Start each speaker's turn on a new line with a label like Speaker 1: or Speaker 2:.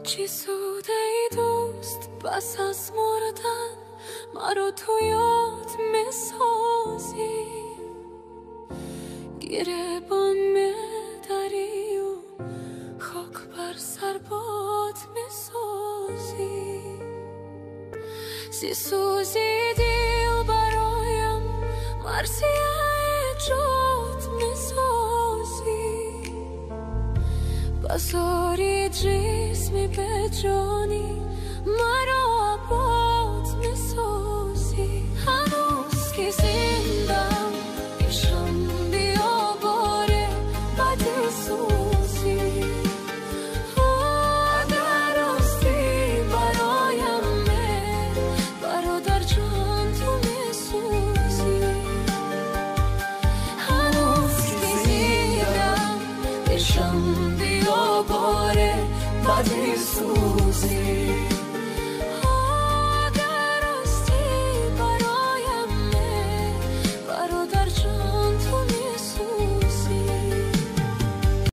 Speaker 1: چی سوده ای دوست پس از مردن مرا تو یاد میسازی گریبان میداری و خاک بر سر باد میسازی سی سوزی دیل برایم مرسی جات میسازی بساری